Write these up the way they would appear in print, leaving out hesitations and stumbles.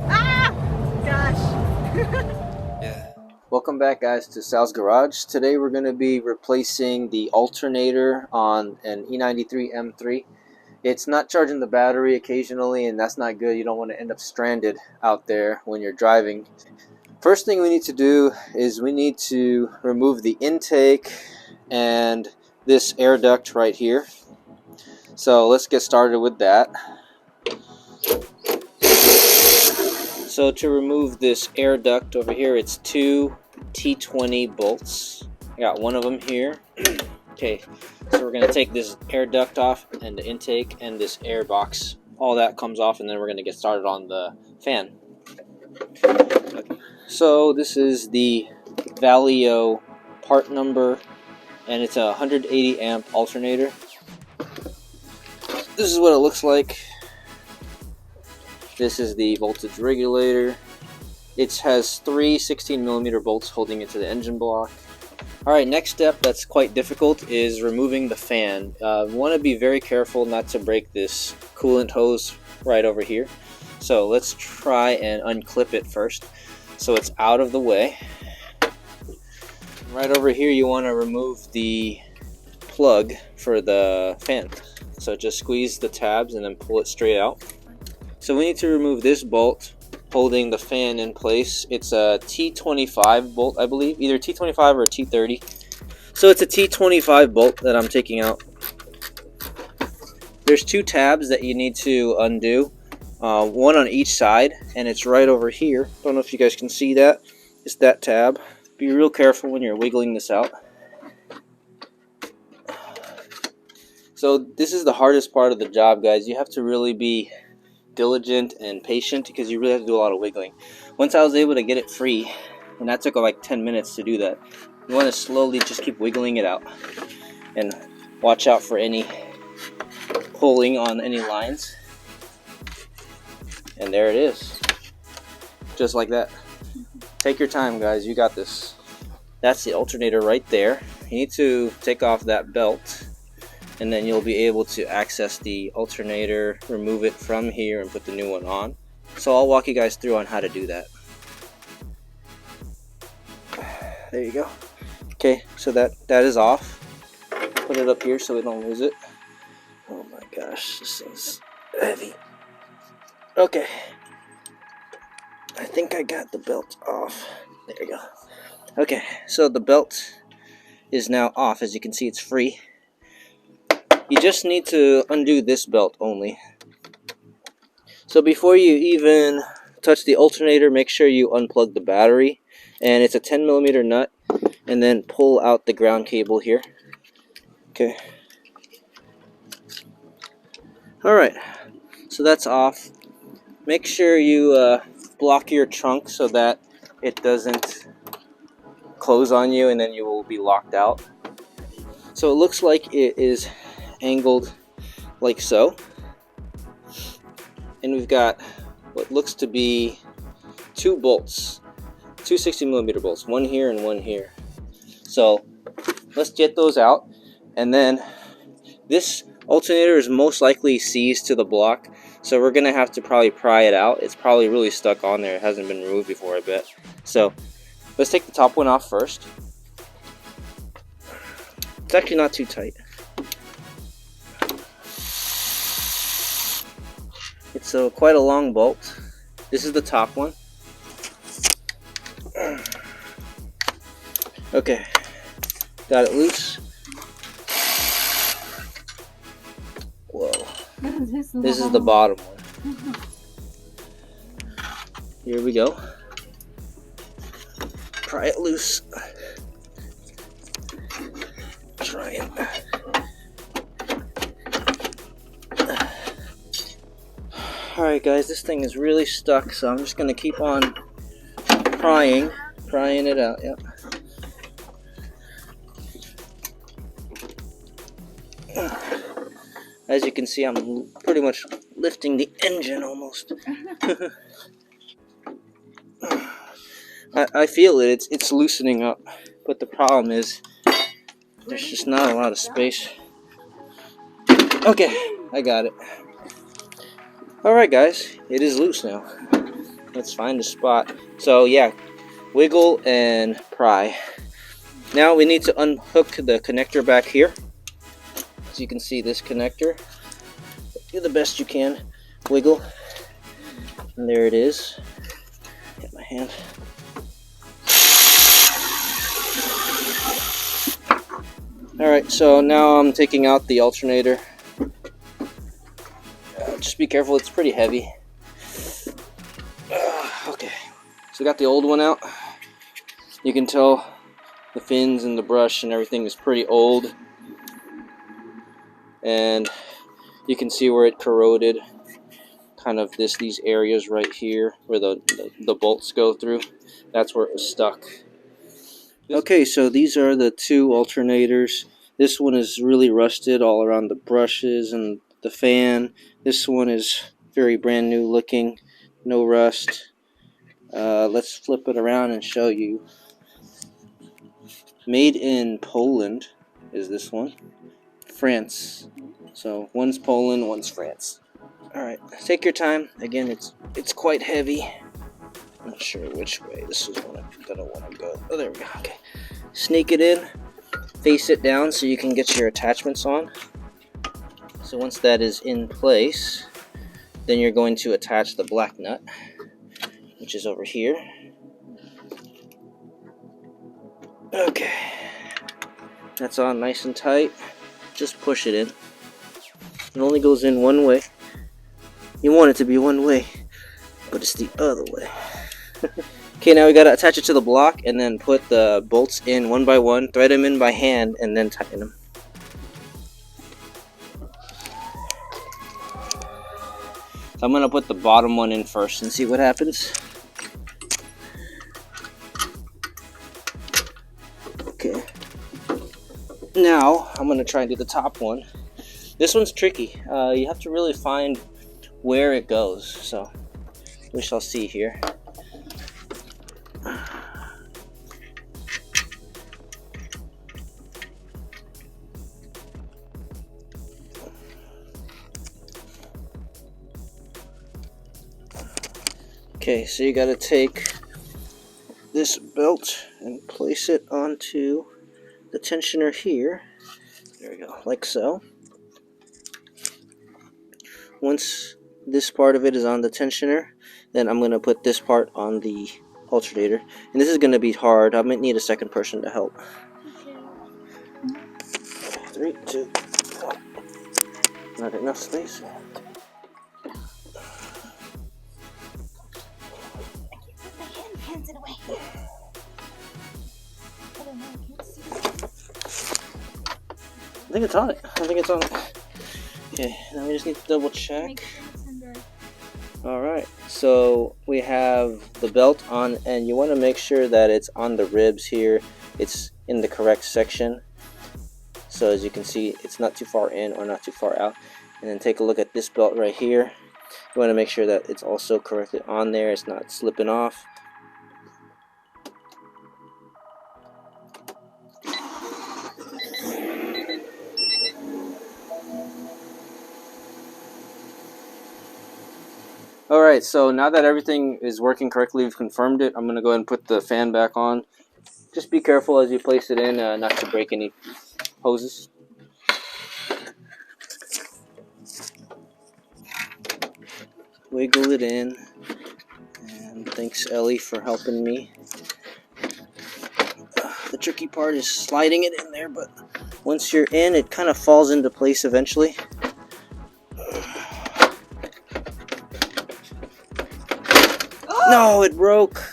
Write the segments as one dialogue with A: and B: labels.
A: Ah! Gosh.
B: Yeah. Welcome back, guys, to Sal's Garage. Today we're going to be replacing the alternator on an E93 M3. It's not charging the battery occasionally, and that's not good. You don't want to end up stranded out there when you're driving. First thing we need to do is we need to remove the intake and this air duct right here. So let's get started with that. So to remove this air duct over here, it's two T20 bolts. I got one of them here. Okay, so we're going to take this air duct off and the intake and this air box. All that comes off, and then we're going to get started on the fan. Okay. So this is the Valio part number, and it's a 180 amp alternator. This is what it looks like. This is the voltage regulator. It has three 16mm bolts holding it to the engine block. Alright, next step that's quite difficult is removing the fan. You want to be very careful not to break this coolant hose right over here. So let's try and unclip it first so it's out of the way. Right over here you want to remove the plug for the fan. So just squeeze the tabs and then pull it straight out. So we need to remove this bolt holding the fan in place. It's a T25 bolt, I believe, either T25 or T30. So it's a T25 bolt that I'm taking out. There's two tabs that you need to undo, one on each side, and it's right over here. Don't know if you guys can see that. It's that tab. Be real careful when you're wiggling this out. So this is the hardest part of the job, guys. You have to really be diligent and patient because you really have to do a lot of wiggling. Once I was able to get it free, and that took like 10 minutes to do that, you want to slowly just keep wiggling it out and watch out for any pulling on any lines. And there it is, just like that. Take your time, guys, you got this. That's the alternator right there. You need to take off that belt, and then you'll be able to access the alternator, remove it from here, and put the new one on. So I'll walk you guys through on how to do that. There you go. Okay, so that is off. Put it up here so we don't lose it. Oh my gosh, this is heavy. Okay. I think I got the belt off. There you go. Okay, so the belt is now off. As you can see, it's free. You just need to undo this belt only. So before you even touch the alternator, make sure you unplug the battery. And it's a 10mm nut. And then pull out the ground cable here. Okay. Alright. So that's off. Make sure you block your trunk so that it doesn't close on you and then you will be locked out. So it looks like it is angled like so, and we've got what looks to be two bolts, two 60mm bolts, one here and one here. So let's get those out, and then this alternator is most likely seized to the block, so we're gonna have to probably pry it out. It's probably really stuck on there. It hasn't been removed before, I bet. So let's take the top one off first. It's actually not too tight. It's quite a long bolt. This is the top one. Okay, got it loose. Whoa. This is the bottom one. Here we go. Pry it loose. Try it. Alright guys, this thing is really stuck, so I'm just going to keep on prying it out. Yep. As you can see, I'm pretty much lifting the engine almost. I feel it, it's loosening up, but the problem is there's just not a lot of space. Okay, I got it. Alright guys, it is loose now. Let's find a spot. So yeah, wiggle and pry. Now we need to unhook the connector back here. As you can see, this connector, do the best you can, wiggle, and there it is. Get my hand. Alright, so now I'm taking out the alternator. Just be careful, it's pretty heavy. Okay, so we got the old one out. You can tell the fins and the brush and everything is pretty old. And you can see where it corroded. Kind of these areas right here where the bolts go through. That's where it was stuck. Okay, so these are the two alternators. This one is really rusted all around the brushes and the fan. This one is very brand new looking, no rust. Let's flip it around and show you. Made in Poland is this one. France. So one's Poland, one's France. Alright, take your time. Again, it's quite heavy. I'm not sure which way this is gonna want to go. Oh, there we go. Okay. Sneak it in, face it down so you can get your attachments on. So once that is in place, then you're going to attach the black nut, which is over here. Okay. That's on nice and tight. Just push it in. It only goes in one way. You want it to be one way, but it's the other way. Okay, now we gotta attach it to the block and then put the bolts in one by one, thread them in by hand, and then tighten them. So I'm gonna put the bottom one in first and see what happens. Okay. Now I'm gonna try and do the top one. This one's tricky. You have to really find where it goes. So we shall see here. Okay, so you gotta take this belt and place it onto the tensioner here. There we go, like so. Once this part of it is on the tensioner, then I'm gonna put this part on the alternator. And this is gonna be hard. I might need a second person to help. 3, 2, 1. Not enough space.
A: Hands it away. I don't know, I can't see.
B: I think it's on it. I think it's on it. Okay, now we just need to double check.
A: Make sure it's under.
B: Alright, so we have the belt on, and you want to make sure that it's on the ribs here. It's in the correct section. So as you can see, it's not too far in or not too far out. And then take a look at this belt right here. You want to make sure that it's also correctly on there. It's not slipping off. Alright, so now that everything is working correctly, we've confirmed it, I'm going to go ahead and put the fan back on. Just be careful as you place it in, not to break any hoses. Wiggle it in, and thanks Ellie for helping me. The tricky part is sliding it in there, but once you're in, it kind of falls into place eventually. No, it broke.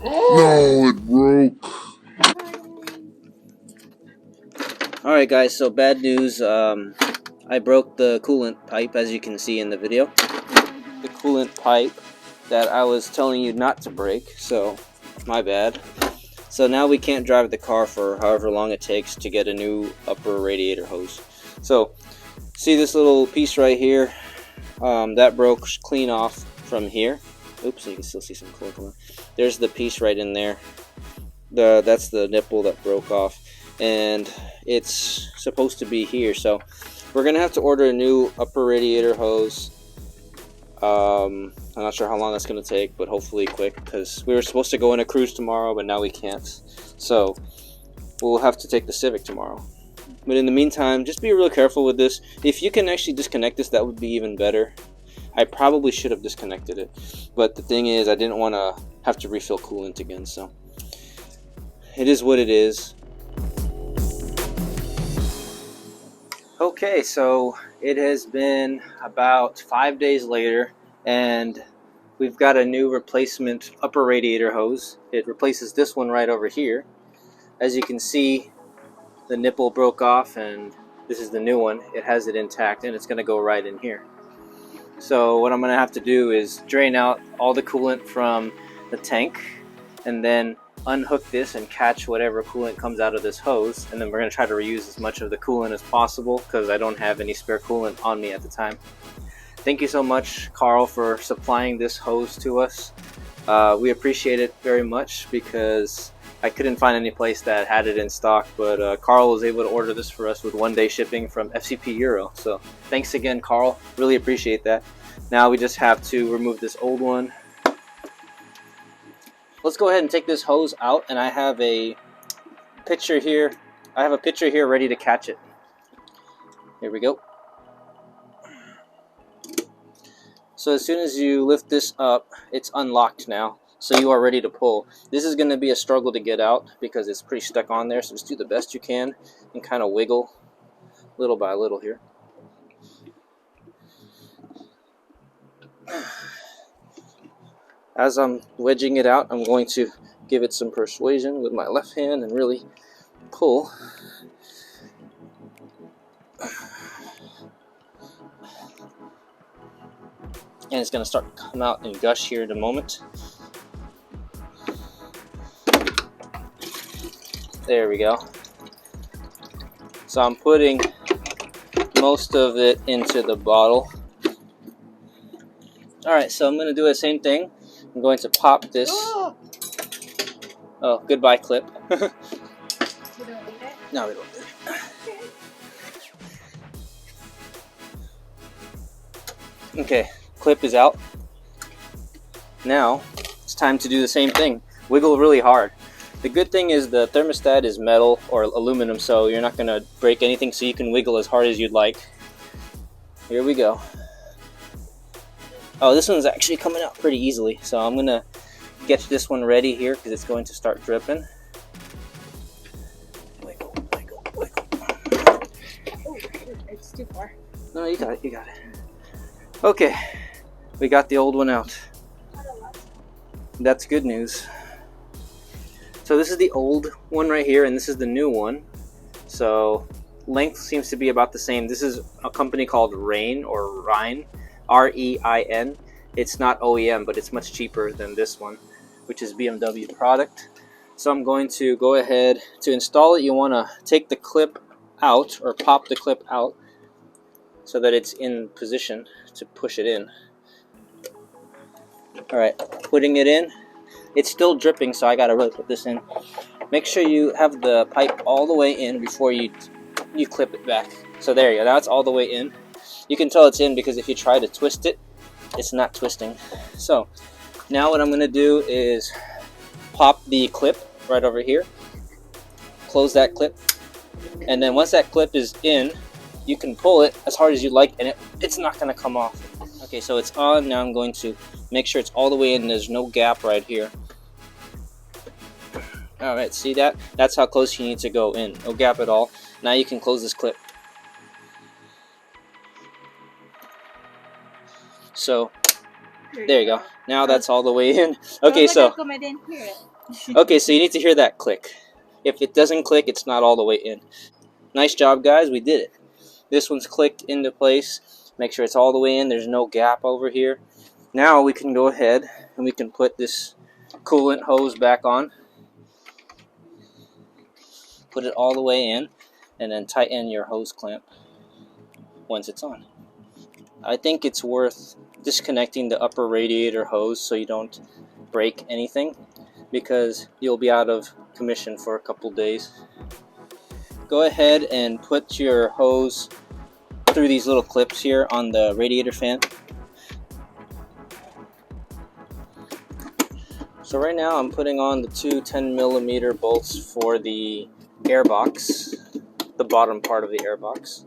C: No, it broke.
B: Alright guys, so bad news. I broke the coolant pipe, as you can see in the video. The coolant pipe that I was telling you not to break, so my bad. So now we can't drive the car for however long it takes to get a new upper radiator hose. So, see this little piece right here? That broke clean off from here. Oops, you can still see some coolant coming. There's the piece right in there. That's the nipple that broke off, and it's supposed to be here. So we're gonna have to order a new upper radiator hose. I'm not sure how long that's gonna take, but hopefully quick, because we were supposed to go on a cruise tomorrow, but now we can't. So we'll have to take the Civic tomorrow. But in the meantime, just be real careful with this. If you can actually disconnect this, that would be even better. I probably should have disconnected it, but the thing is, I didn't want to have to refill coolant again, so it is what it is. Okay, so it has been about 5 days later, and we've got a new replacement upper radiator hose. It replaces this one right over here. As you can see, the nipple broke off, and this is the new one. It has it intact, and it's going to go right in here. So what I'm going to have to do is drain out all the coolant from the tank, and then unhook this and catch whatever coolant comes out of this hose, and then we're going to try to reuse as much of the coolant as possible because I don't have any spare coolant on me at the time. Thank you so much, Carl, for supplying this hose to us. We appreciate it very much because I couldn't find any place that had it in stock, but Carl was able to order this for us with 1-day shipping from FCP Euro. So thanks again, Carl. Really appreciate that. Now we just have to remove this old one. Let's go ahead and take this hose out, and I have a picture here. I have a picture here ready to catch it. Here we go. So as soon as you lift this up, it's unlocked now. So you are ready to pull. This is going to be a struggle to get out because it's pretty stuck on there. So just do the best you can and kind of wiggle little by little here. As I'm wedging it out, I'm going to give it some persuasion with my left hand and really pull. And it's going to start to come out and gush here in a moment. There we go. So I'm putting most of it into the bottle. Alright, so I'm going to do the same thing. I'm going to pop this. Oh, goodbye clip.
A: You don't need it?
B: No, we don't need it. Okay, clip is out. Now, it's time to do the same thing. Wiggle really hard. The good thing is the thermostat is metal or aluminum, so you're not going to break anything, so you can wiggle as hard as you'd like. Here we go. Oh, this one's actually coming out pretty easily, so I'm going to get this one ready here because it's going to start dripping. Wiggle, wiggle, wiggle.
A: Oh, it's too far.
B: No, you got it, you got it. Okay, we got the old one out. That's good news. So this is the old one right here, and this is the new one. So length seems to be about the same. This is a company called Rhein or Rhein. R-E-I-N. It's not OEM, but it's much cheaper than this one, which is BMW product. So I'm going to go ahead to install it. You want to take the clip out or pop the clip out so that it's in position to push it in. Alright, putting it in. It's still dripping, so I gotta really put this in. Make sure you have the pipe all the way in before you clip it back. So there you go, now it's all the way in. You can tell it's in because if you try to twist it, it's not twisting. So now what I'm going to do is pop the clip right over here, close that clip, and then once that clip is in, you can pull it as hard as you like, and it's not going to come off. Okay, so it's on. Now I'm going to make sure it's all the way in. There's no gap right here. Alright, see that? That's how close you need to go in. No gap at all. Now you can close this clip. So there you go. Now that's all the way in. Okay, so
A: I didn't hear it.
B: okay, so you need to hear that click. If it doesn't click, it's not all the way in. Nice job, guys. We did it. This one's clicked into place. Make sure it's all the way in. There's no gap over here. Now we can go ahead and we can put this coolant hose back on. Put it all the way in, and then tighten your hose clamp once it's on. I think it's worth disconnecting the upper radiator hose so you don't break anything, because you'll be out of commission for a couple days. Go ahead and put your hose through these little clips here on the radiator fan. So right now I'm putting on the two 10mm bolts for the air box, the bottom part of the air box.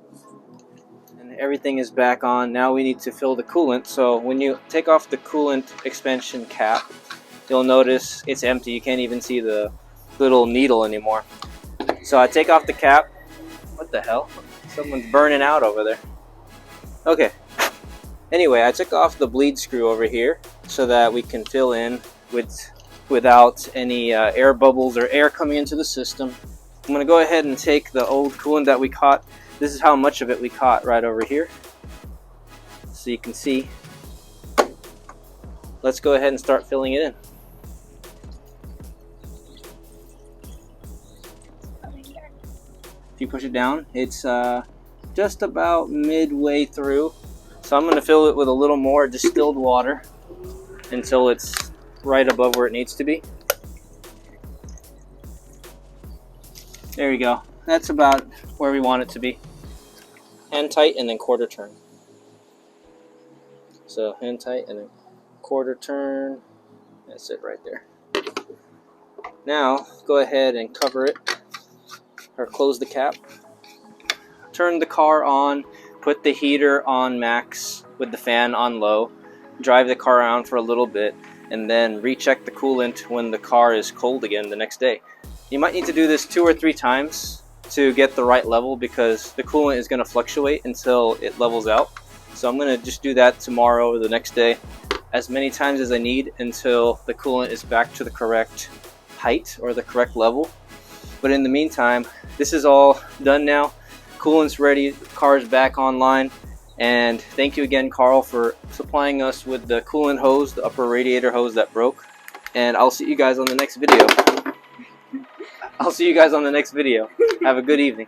B: And everything is back on. Now we need to fill the coolant. So when you take off the coolant expansion cap, you'll notice it's empty. You can't even see the little needle anymore. So I take off the cap. What the hell? Someone's burning out over there. Okay. Anyway, I took off the bleed screw over here so that we can fill in without any air bubbles or air coming into the system. I'm going to go ahead and take the old coolant that we caught. This is how much of it we caught right over here. So you can see. Let's go ahead and start filling it in. If you push it down, it's just about midway through. So I'm going to fill it with a little more distilled water until it's right above where it needs to be. There we go. That's about where we want it to be. Hand tight and then quarter turn. So hand tight and then quarter turn. That's it right there. Now go ahead and cover it, or close the cap. Turn the car on, put the heater on max with the fan on low, drive the car around for a little bit, and then recheck the coolant when the car is cold again the next day. You might need to do this 2 or 3 times to get the right level, because the coolant is going to fluctuate until it levels out. So I'm going to just do that tomorrow or the next day as many times as I need until the coolant is back to the correct height or the correct level. But in the meantime, this is all done now. Coolant's ready, the car is back online. And thank you again, Carl, for supplying us with the coolant hose, the upper radiator hose that broke. And I'll see you guys on the next video. Have a good evening.